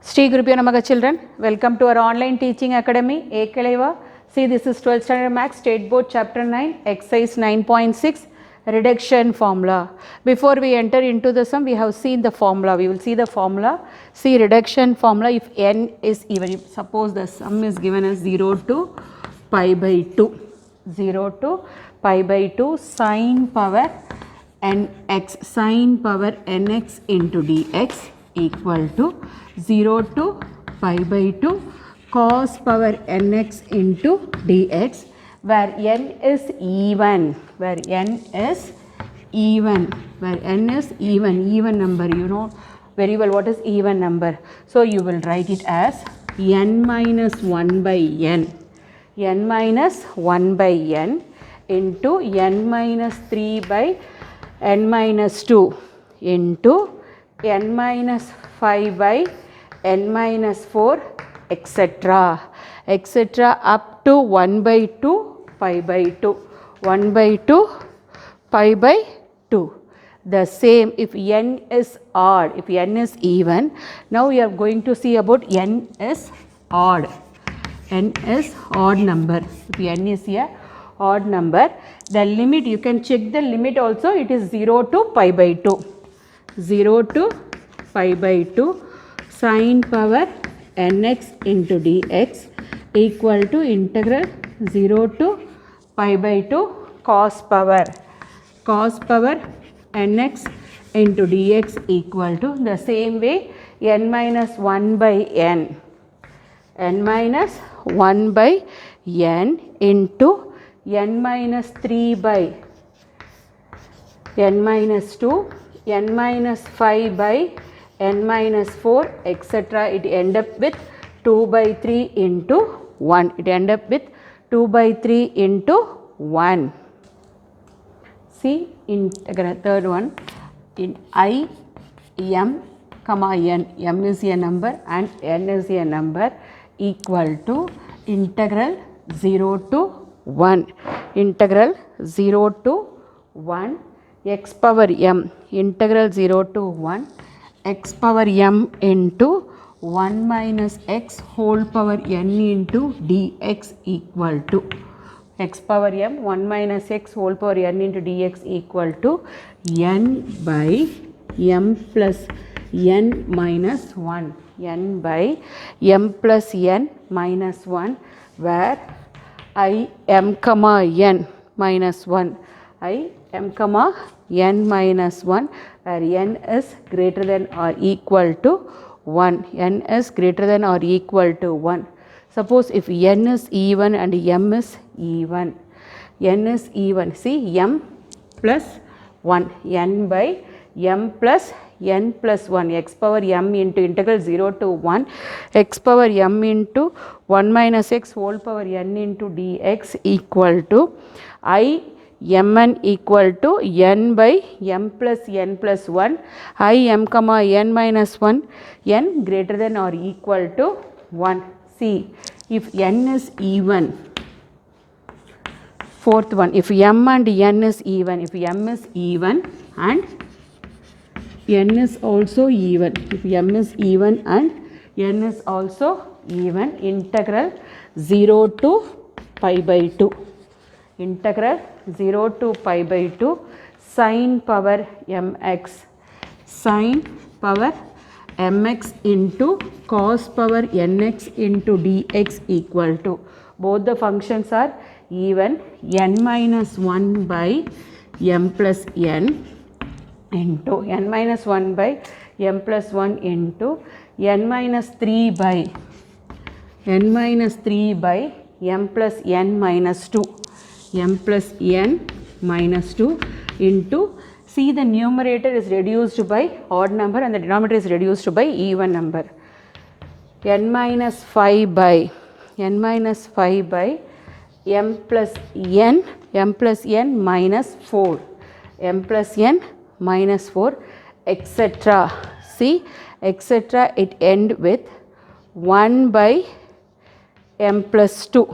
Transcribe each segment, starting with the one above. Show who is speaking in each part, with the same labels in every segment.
Speaker 1: Sri Gurubhyo Namaha children, welcome to our online teaching academy, Ekaleva. See, this is 12th standard maths, state board chapter 9, exercise 9.6, reduction formula. Before we enter into the sum, we have seen the formula. We will see the formula. See, reduction formula, if n is even, suppose the sum is given as 0 to pi by 2. 0 to pi by 2 sine power nx, sine power nx into dx equal to 0 to pi by 2 cos power nx into dx, where n is even, where n is even, even number. You know very well what is even number. So you will write it as n minus 1 by n minus 1 by n into n minus 3 by n minus 2 into n minus 5 by n minus 4, etc. Up to 1 by 2 pi by 2, 1 by 2 pi by 2. The same if n is odd, if n is even. Now we are going to see about n is odd. N is odd number. If n is a odd number, the limit, you can check the limit also, it is 0 to pi by 2. 0 to pi by 2 sine power nx into dx equal to integral 0 to pi by 2 cos power nx into dx equal to the same way n minus 1 by n minus 1 by n into n minus 3 by n minus 2, n minus 5 by n minus 4, etc. It end up with 2 by 3 into 1. It end up with 2 by 3 into 1. See, integral third one, in I, m, comma n, m is a number and n is a number, equal to integral 0 to 1, integral 0 to 1 x power m, integral 0 to 1 x power m into 1 minus x whole power n into dx equal to x power m 1 minus x whole power n into dx equal to n by m plus n minus 1, n by m plus n minus 1, where I m comma n minus 1, I m comma n minus 1, where n is greater than or equal to 1, n is greater than or equal to 1. Suppose if n is even and m is even, n is even, see m plus 1, n by m plus n plus 1 x power m into integral 0 to 1 x power m into 1 minus x whole power n into dx equal to I mn equal to n by m plus n plus 1, I m comma n minus 1, n greater than or equal to 1. See, if n is even, fourth one, if m and n is even, if m is even and n is also even, if m is even and n is also even, integral 0 to pi by 2, integral 0 to pi by 2 sine power mx, sine power mx into cos power nx into dx equal to, both the functions are even, n minus 1 by m plus n into n minus 1 by m plus 1 into n minus 3 by n minus 3 by m plus n minus 2, m plus n minus 2 into, see the numerator is reduced by odd number and the denominator is reduced by even number, n minus 5 by m plus n minus 4, m plus n minus 4, etc. See, etc. It end with 1 by m plus 2,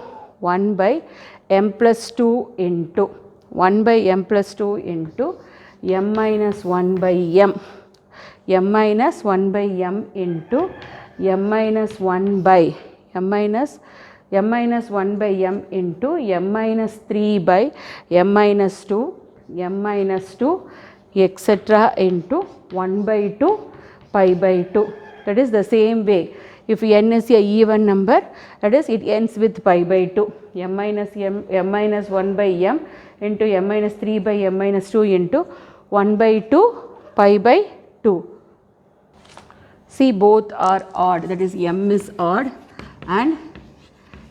Speaker 1: 1 by m plus 2 into 1 by m plus 2 into m minus 1 by m, m minus 1 by m into m minus 1 by m minus 1 by m into m minus 3 by m minus 2 m minus 2 etc. into 1 by 2 pi by 2. That is the same way. If n is a even number, that is it ends with pi by 2. m minus 1 by m into m minus 3 by m minus 2 into 1 by 2 pi by 2. See, both are odd, that is m is odd and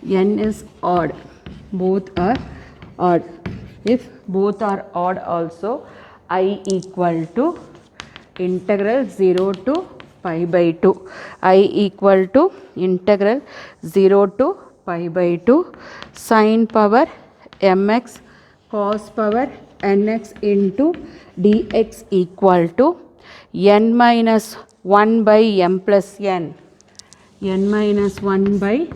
Speaker 1: n is odd. Both are odd. If both are odd also, I equal to integral 0 to pi by 2. I equal to integral 0 to pi by 2 sin power mx cos power nx into dx equal to n minus 1 by m plus n. n minus 1 by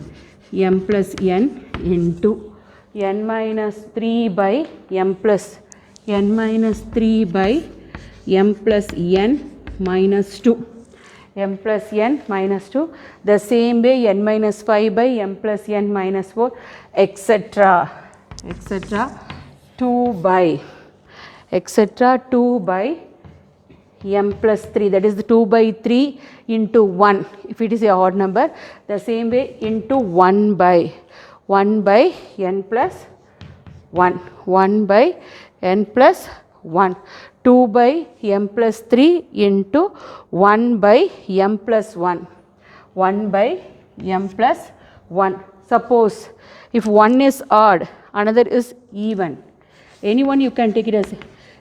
Speaker 1: m plus n into n minus 3 by m plus n minus 3 by m plus n minus 2. m plus n minus 2. The same way n minus 5 by m plus n minus 4 etc. 2 by 2 by m plus 3, that is the 2 by 3 into 1 if it is a odd number. The same way into 1 by n plus 1, 1 by n plus 1, 2 by m plus 3 into 1 by m plus 1, 1 by m plus 1. Suppose if one is odd, another is even, anyone you can take it as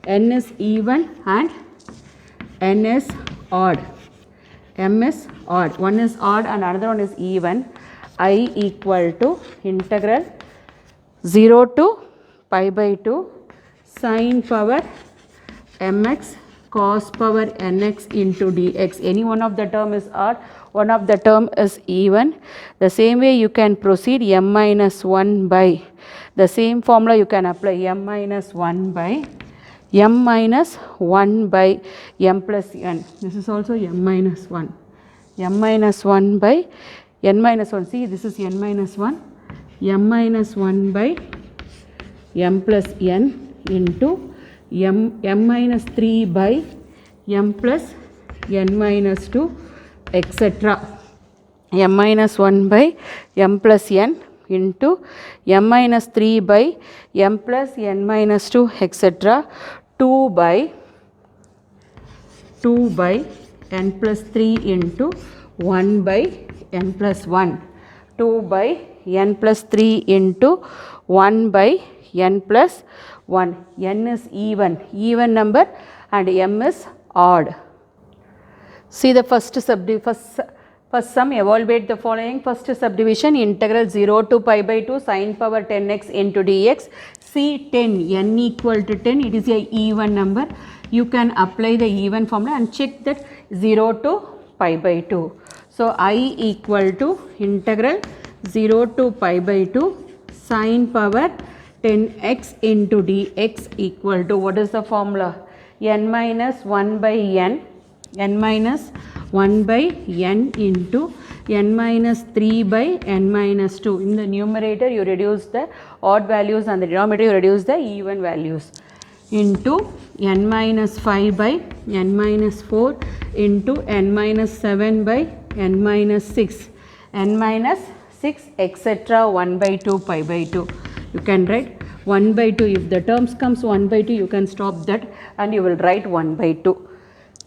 Speaker 1: n is even and n is odd, m is odd, one is odd and another one is even. I equal to integral 0 to pi by 2 sin power mx cos power nx into dx. Any one of the term is odd, one of the term is even. The same way you can proceed m minus 1 by, the same formula you can apply, m minus 1 by m minus 1 by m plus n. This is also m minus 1, m minus 1 by n minus 1. See, this is n minus 1, m minus 1 by m plus n into m minus 3 by m plus n minus 2 etc. m minus 1 by m plus n into m minus 3 by m plus n minus 2 etc. 2 by n plus 3 into 1 by n plus 1, 2 by n plus 3 into 1 by n plus 1. n is even number and m is odd. See the first sum, evaluate the following. First subdivision, integral 0 to pi by 2 sin power 10x into dx. See 10, n equal to 10, it is a even number. You can apply the even formula and check that 0 to pi by 2. So I equal to integral 0 to pi by 2 sin power 10x into dx equal to, what is the formula? n minus 1 by n minus 1 by n into n minus 3 by n minus 2. In the numerator you reduce the odd values and the denominator you reduce the even values, into n minus 5 by n minus 4 into n minus 7 by n minus 6, n minus 6 etc. 1 by 2 pi by 2. You can write 1 by 2. If the terms comes 1 by 2, you can stop that and you will write 1 by 2.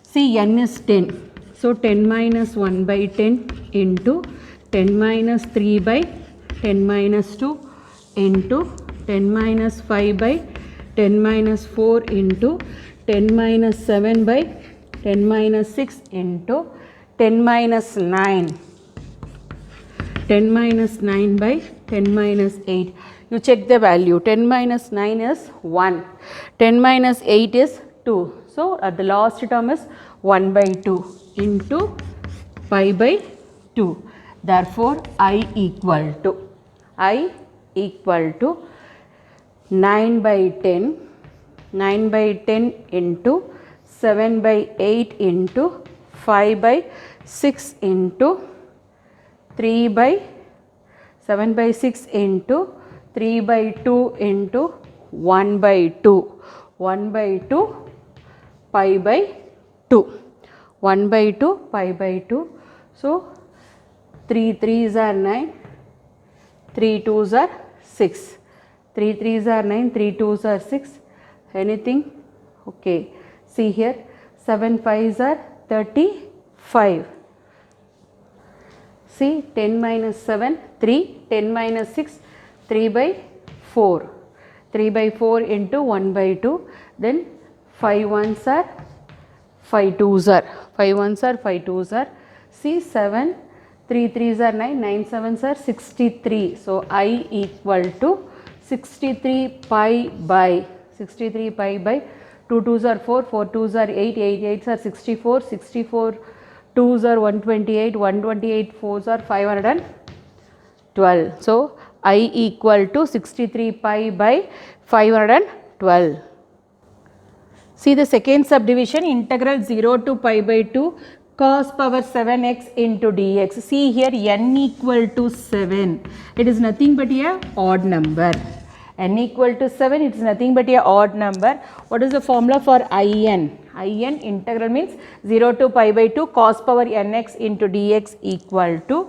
Speaker 1: See, n is 10. So 10 minus 1 by 10 into 10 minus 3 by 10 minus 2 into 10 minus 5 by 10 minus 4 into 10 minus 7 by 10 minus 6 into 10 minus 9. 10 minus 9 by 10 minus 8. You check the value. 10 minus 9 is 1. 10 minus 8 is 2. So at the last term is 1 by 2 into pi by 2. Therefore I equal to 9 by 10 into 7 by 8 into 5 by 6 into 3 by 7 by 6 into 3 by 2 into 1 by 2. 1 by 2 pi by 2. 1 by 2 pi by 2. So 3 3s are 9, 3 2s are 6. 3 3s are 9, 3 2s are 6. Anything? Okay. See here, 7 5s are 35. See, 10 minus 7, 3, 10 minus 6, 3 by 4. 3 by 4 into 1 by 2, then 5 1s are 5 2s are, 5 1s are 5 2s are. See, 7, 3 3s are 9, 9 7s are 63. So, I equal to 63 pi by 2 2s are 4, 4 2s are 8, 8 8s are 64, 64 2s are 128, 128 4s are 512. So, I equal to 63 pi by 512. See the second subdivision, integral 0 to pi by 2 cos power 7x into dx. See here, n equal to 7. It is nothing but a odd number. N equal to 7, it is nothing but a odd number. What is the formula for In? In integral means 0 to pi by 2 cos power nx into dx equal to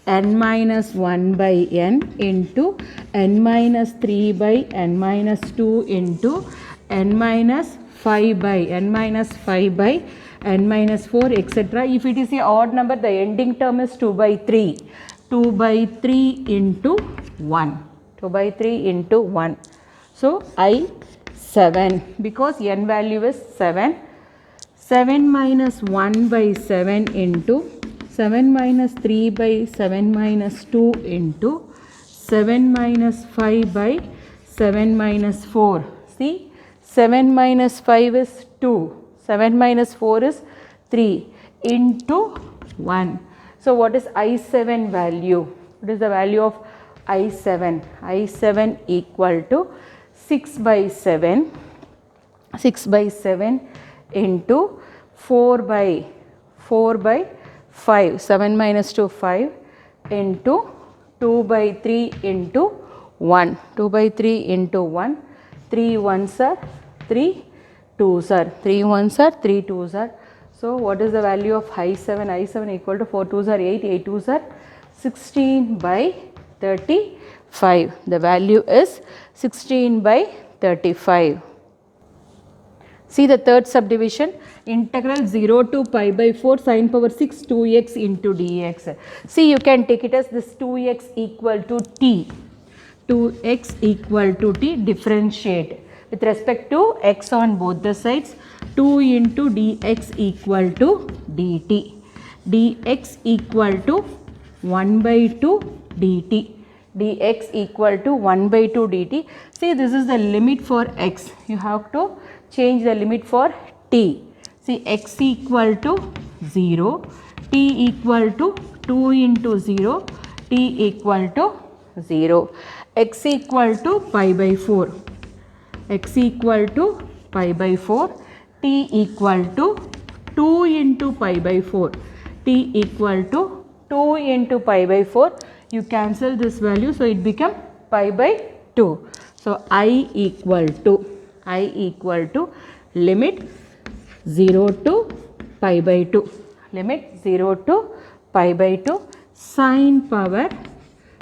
Speaker 1: n minus 1 by n into n minus 3 by n minus 2 into n minus 5 by n minus 5 by n minus 4 etc. If it is a odd number, the ending term is 2 by 3. 2 by 3 into 1. 2 by 3 into 1. So, I 7 because n value is 7. 7 minus 1 by 7 into 7 minus 3 by 7 minus 2 into 7 minus 5 by 7 minus 4. See, 7 minus 5 is 2. 7 minus 4 is 3 into 1. So, what is I7 value? What is the value of I7? I7 equal to 6 by 7. 6 by 7 into 4 by 5. 7 minus 2 5 into 2 by 3 into 1. 2 by 3 into 1. 3 1s are 3 2s are. 3 1s are 3 2s are. So, what is the value of I7? I7 equal to 4 2s are 8, 8 2s are 16 by 35. The value is 16 by 35. See the third subdivision, integral 0 to pi by 4 sin power 6 2x into dx. See, you can take it as this 2x equal to t. 2x equal to t, differentiate with respect to x on both the sides. 2 into dx equal to dt. dx equal to 1 by 2 dt. dx equal to 1 by 2 dt. See, this is the limit for x. You have to change the limit for t. See, x equal to 0, t equal to 2 into 0, t equal to 0. X equal to pi by 4. X equal to pi by 4, t equal to 2 into pi by 4, t equal to 2 into pi by 4. You cancel this value, so it become pi by 2. So, I equal to limit 0 to pi by 2, limit 0 to pi by 2 sin power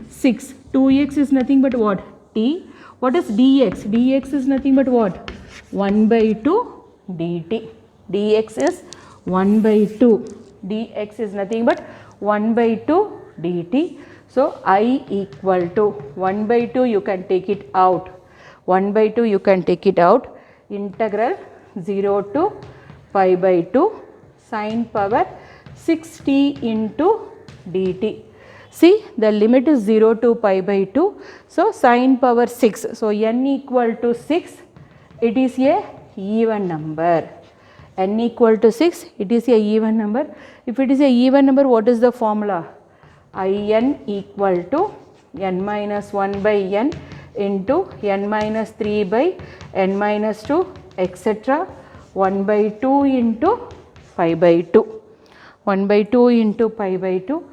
Speaker 1: 6. 2x is nothing but what? T. What is dx? dx is nothing but what? 1 by 2 dt. dx is 1 by 2. dx is nothing but 1 by 2 dt. So, I equal to 1 by 2, you can take it out. 1 by 2 you can take it out. Integral 0 to pi by 2 sin power 6t into dt. See, the limit is 0 to pi by 2. So, sin power 6. So, n equal to 6, it is a even number. N equal to 6, it is a even number. If it is a even number, what is the formula? In equal to n minus 1 by n into n minus 3 by n minus 2 etc. 1 by 2 into pi by 2. 1 by 2 into pi by 2.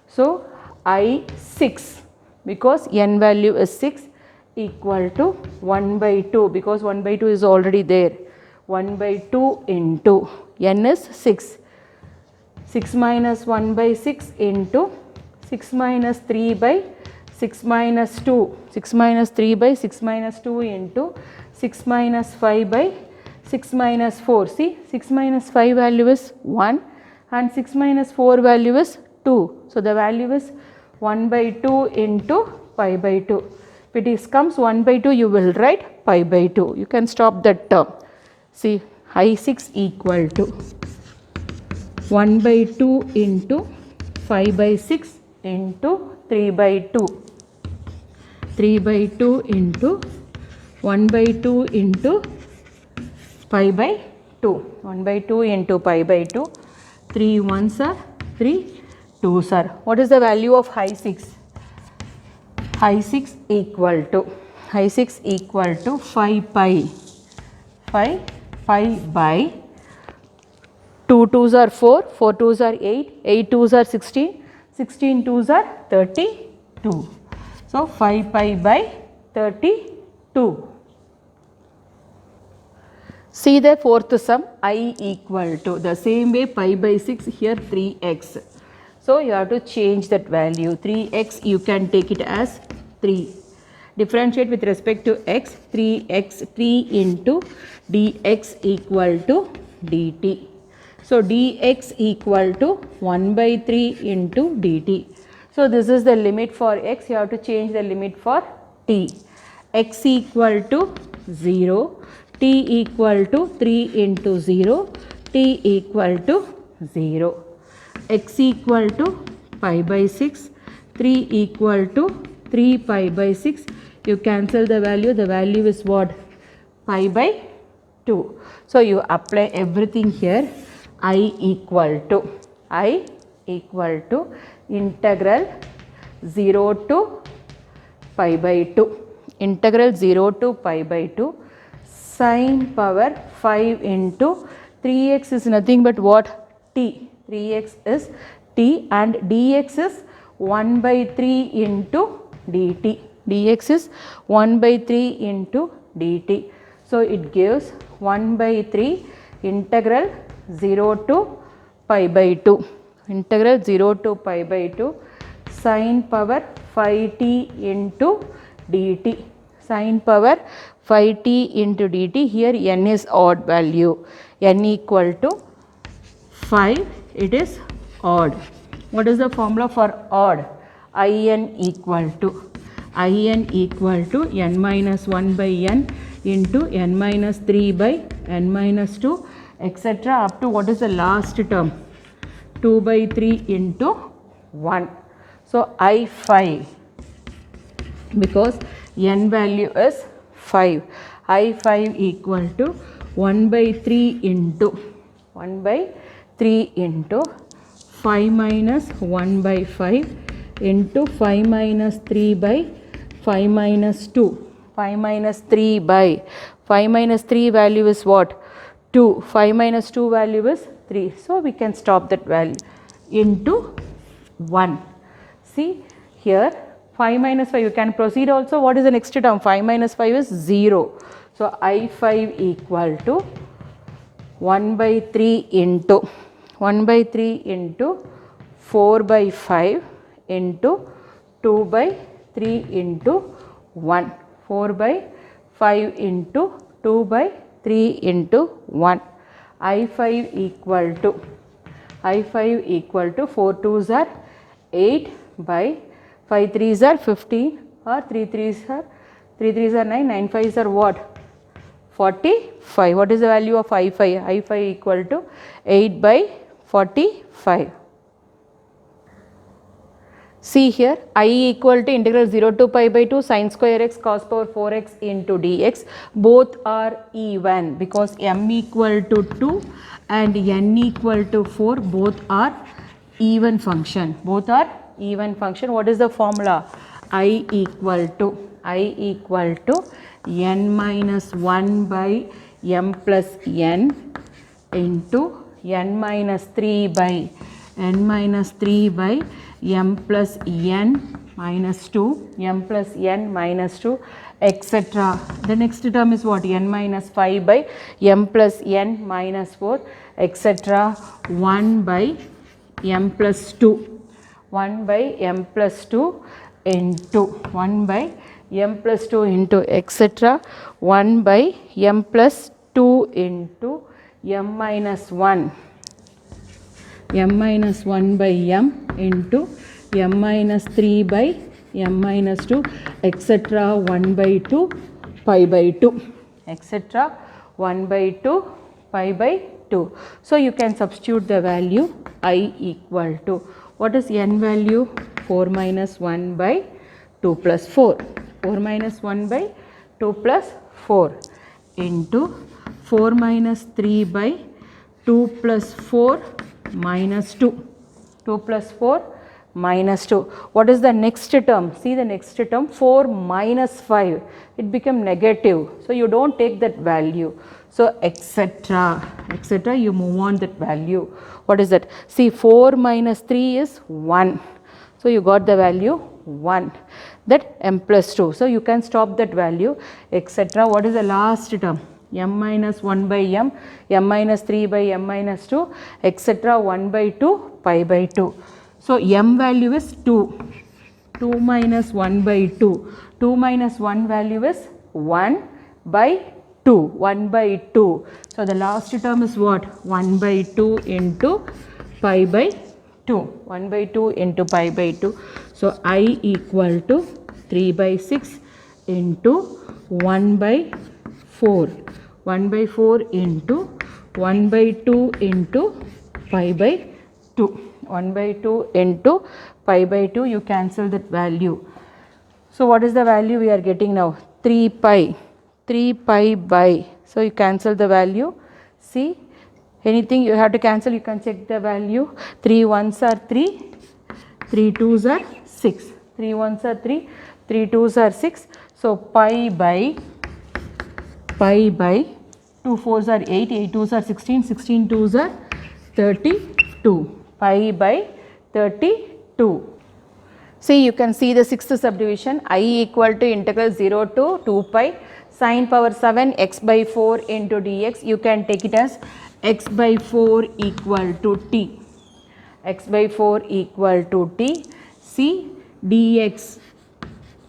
Speaker 1: So, I6 because n value is 6 equal to 1 by 2 because 1 by 2 is already there. 1 by 2 into n is 6. 6 minus 1 by 6 into 6 minus 3 by 6 minus 2. 6 minus 3 by 6 minus 2 into 6 minus 5 by 6 minus 4. See, 6 minus 5 value is 1 and 6 minus 4 value is 2. So, the value is 1 by 2 into pi by 2. If it is comes 1 by 2, you will write pi by 2. You can stop that term. See, I6 equal to 1 by 2 into 5 by 6 into 3 by 2. 3 by 2 into 1 by 2 into pi by 2. 1 by 2 into pi by 2. 3 ones are 3 2s are. What is the value of I6? I6 equal to 5 pi. 5 by 2 2s are 4, 4 2s are 8, 8 2s are 16, 16 2s are 32. So, 5 pi by 32. See the fourth sum, I equal to the same way pi by 6 here 3x. So, you have to change that value 3x you can take it as 3. Differentiate with respect to x 3x 3 into dx equal to dt. So, dx equal to 1 by 3 into dt. So, this is the limit for x, you have to change the limit for t. X equal to 0, t equal to 3 into 0, t equal to 0. X equal to pi by 6, 3 equal to 3 pi by 6. You cancel the value is what? Pi by 2. So, you apply everything here. I equal to integral 0 to pi by 2. Integral 0 to pi by 2 sine power 5 into 3x is nothing but what? T. 3x is t and dx is 1 by 3 into dt. dx is 1 by 3 into dt. So, it gives 1 by 3 integral 0 to pi by 2. Integral 0 to pi by 2 sine power 5t into dt. Sine power 5t into dt. Here n is odd value. N equal to 5. It is odd. What is the formula for odd? In equal to n minus 1 by n into n minus 3 by n minus 2 etc. up to what is the last term? 2 by 3 into 1. So, I5 because n value is 5. I5 equal to 1 by 3 into 5 minus 1 by 5 into 5 minus 3 by 5 minus 2. 5 minus 3 by 5 minus 3 value is what? 2. 5 minus 2 value is 3. So, we can stop that value into 1. See here 5 minus 5 you can proceed also. What is the next term? 5 minus 5 is 0. So, I5 equal to 1 by 3 into 4 by 5 into 2 by 3 into 1. 4 by 5 into 2 by 3 into 1. I5 equal to 4 2s are 8 by 5 3s are 15 or 3 3s are 9, 9 5s are what? 45. What is the value of I5? I5 equal to 8 by 45. See here, I equal to integral 0 to pi by 2 sin square x cos power 4x into dx. Both are even because m equal to 2 and n equal to 4. Both are even function. What is the formula? I equal to n minus 1 by m plus n into n minus 3 by m plus n minus 2, m plus n minus 2, etc. The next term is what? N minus 5 by m plus n minus 4, etc. 1 by m plus 2. 1 by m plus 2 into 1 by m plus 2 into etc. 1 by m plus 2 into m minus 1. m minus 1 by m into m minus 3 by m minus 2, etc. 1 by 2 pi by 2, etc. 1 by 2 pi by 2. So you can substitute the value I equal to, what is n value? 4 minus 1 by 2 plus 4. 4 minus 1 by 2 plus 4 into 4 minus 3 by 2 plus 4 minus 2. 2 plus 4 minus 2. What is the next term? See the next term, 4 minus 5. It become negative. So you don't take that value. So etc. etc. You move on that value. What is that? See, 4 minus 3 is 1. So you got the value 1. That m plus 2. So you can stop that value, etc. What is the last term? M minus 1 by m, m minus 3 by m minus 2, etc. 1 by 2 pi by 2. So m value is 2. 2 minus 1 by 2. 2 minus 1 value is 1 by 2. 1 by 2. So the last term is what? 1 by 2 into pi by 2. 1 by 2 into pi by 2. So I equal to 3 by 6 into 1 by 4. 1 by 4 into 1 by 2 into pi by 2. 1 by 2 into pi by 2, you cancel that value. So what is the value we are getting now? 3 pi. 3 pi by. So you cancel the value. See, anything you have to cancel, you can check the value. 3 ones are 3. 3 twos are 6. 3 ones are 3. 3 twos are 6. So pi by 2 fours are 8, 8 twos are 16, 16 twos are 32. Pi by 32. See, you can see the sixth subdivision. I equal to integral 0 to 2 pi sin power 7 x by 4 into dx. You can take it as x by 4 equal to t. X by 4 equal to t. See, dx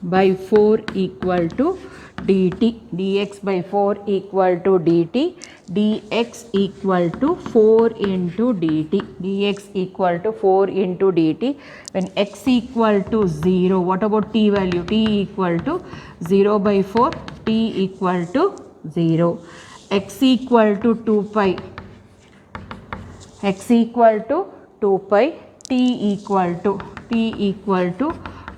Speaker 1: by 4 equal to dt. dx by 4 equal to dt. dx equal to 4 into dt. dx equal to 4 into dt. When x equal to 0, what about t value? T equal to 0 by 4. T equal to 0. X equal to 2 pi. X equal to 2 pi. T equal to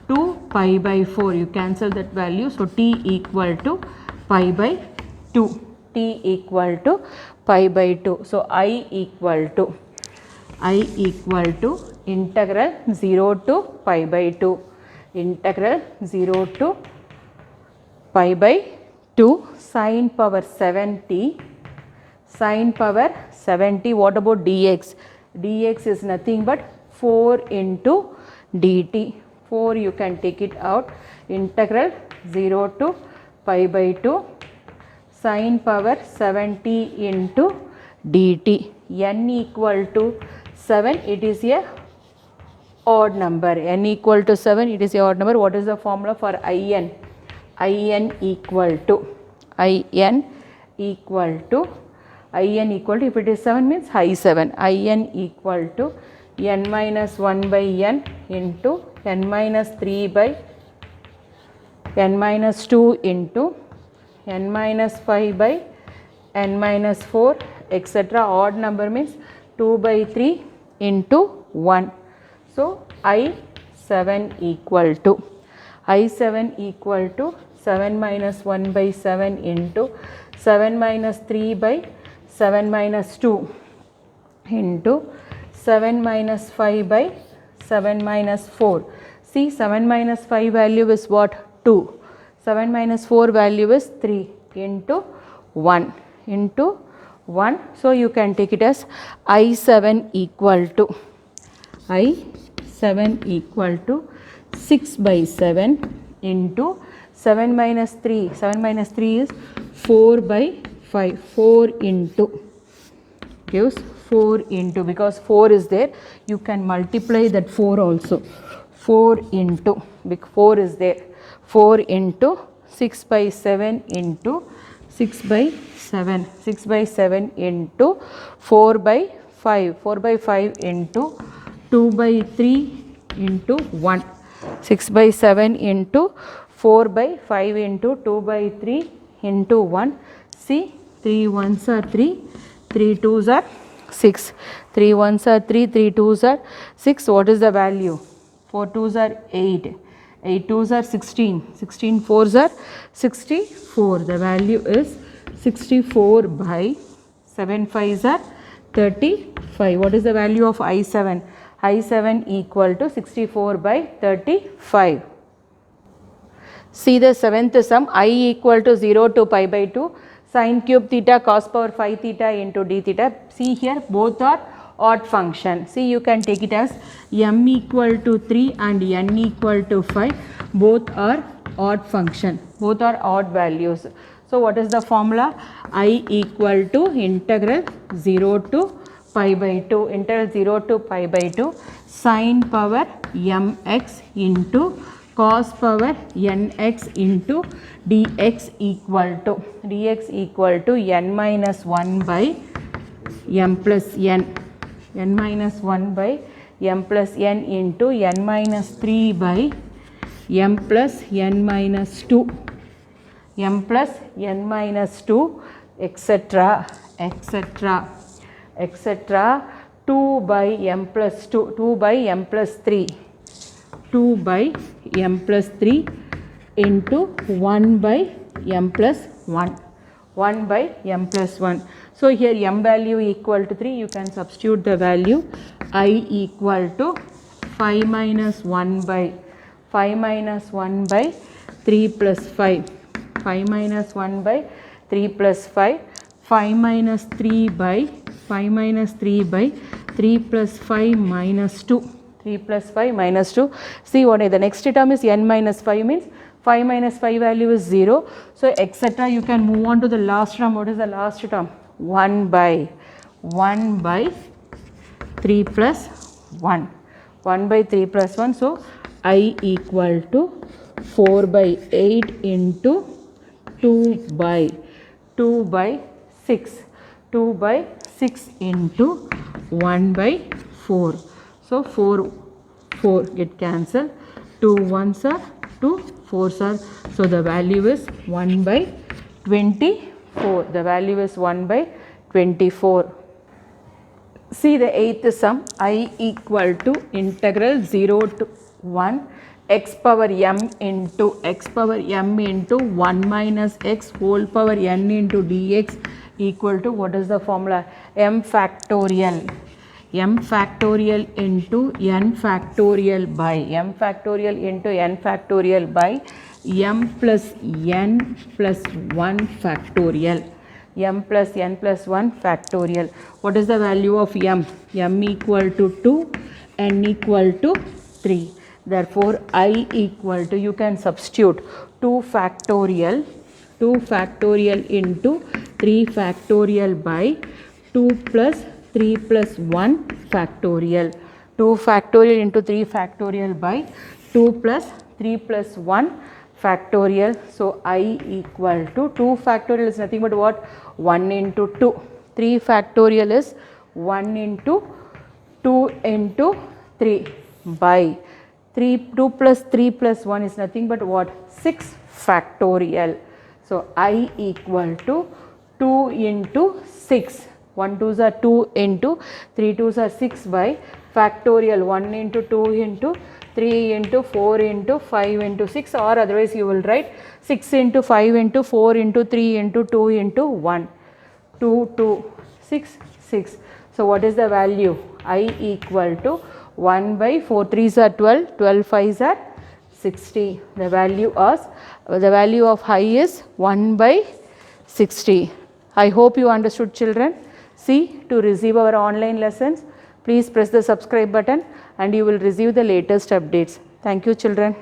Speaker 1: 2 pi by 4. You cancel that value. So t equal to pi by 2. T equal to pi by 2. So I equal to integral 0 to pi by 2. Integral 0 to pi by 2 sin power 7t. Sin power 7t. What about dx? dx is nothing but 4 into dt. 4 you can take it out. Integral 0 to pi by 2 sin power 7t into dt. N equal to 7, it is a odd number. N equal to 7, it is a odd number. What is the formula for In? In equal to, if it is 7 means high 7. In equal to n minus 1 by n into n minus 3 by n minus 2 into n minus 5 by n minus 4, etc. Odd number means 2 by 3 into 1. So I7 equal to 7 minus 1 by 7 into 7 minus 3 by 7 minus 2 into 7 minus 5 by 7 minus 4. See, 7 minus 5 value is what? 2. 7 minus 4 value is 3 into 1. So you can take it as I7 equal to 7 equal to 6 by 7 into 7 minus 3. 7 minus 3 is 4 by 5. 4 into gives 4 into, because 4 is there, you can multiply that 4 also. 4 into, big 4 is there. 4 into 6 by 7 into 6 by 7. 6 by 7 into 4 by 5. 4 by 5 into 2 by 3 into 1. 6 by 7 into 4 by 5 into 2 by 3 into 1. See, 3 ones are 3, 3 twos are 6. 3 ones are 3, 3 twos are 6. What is the value? 4 twos are 8. 8 twos are 16. 16 fours are 64. The value is 64 by 7 fives are 35. What is the value of I7? I7 equal to 64 by 35. See the seventh sum, I equal to 0 to pi by 2 sin cube theta cos power 5 theta into d theta. See here, both are odd function. See, you can take it as m equal to 3 and n equal to 5. Both are odd function. Both are odd values. So, what is the formula? I equal to integral 0 to pi by 2. Integral 0 to pi by 2 sin power mx into cos power nx into dx equal to n minus 1 by m plus n. N minus 1 by m plus n into n minus 3 by m plus n minus 2. M plus n minus 2 etc. 2 by m plus 2. 2 by m plus 3. 2 by m plus 3 into 1 by m plus 1. 1 by m plus 1. So, here m value equal to 3, you can substitute the value. I equal to 5 minus 1 by 3 plus 5. 5 minus 1 by 3 plus 5. 5 minus 3 by 3 plus 5 minus 2. 3 plus 5 minus 2. See, what is the next term is n minus 5 means 5 minus 5 value is 0. So, etc. you can move on to the last term. What is the last term? 1 by 3 plus 1. 1 by 3 plus 1. So, I equal to 4 by 8 into 2 by 6. 2 by 6 into 1 by 4. So, 4 get cancelled. 2 ones are 2, 4s are. So, the value is 1 by 24. The value is 1 by 24. See the eighth sum. I equal to integral 0 to 1 x power m into 1 minus x whole power n into dx equal to, what is the formula? M factorial. M factorial into n factorial by m factorial into n factorial by m plus n plus 1 factorial. M plus n plus 1 factorial. What is the value of m? M equal to 2, n equal to 3. Therefore, I equal to, you can substitute 2 factorial into 3 factorial by 2 plus 3 plus 1 factorial. 2 factorial into 3 factorial by 2 plus 3 plus 1 factorial. So, I equal to 2 factorial is nothing but what? 1 into 2. 3 factorial is 1 into 2 into 3 by 2 plus 3 plus 1 is nothing but what? 6 factorial. So, I equal to 2 into 6. 1 2s are 2 into 3 2s are 6 by factorial 1 into 2 into 3 into 4 into 5 into 6, or otherwise you will write 6 into 5 into 4 into 3 into 2 into 1. 2 2 6 6. So, what is the value? I equal to 1 by 4 3s are 12, 12 5s are 60. The value of I is 1 by 60. I hope you understood, children. See, to receive our online lessons, Please press the subscribe button and you will receive the latest updates. Thank you children.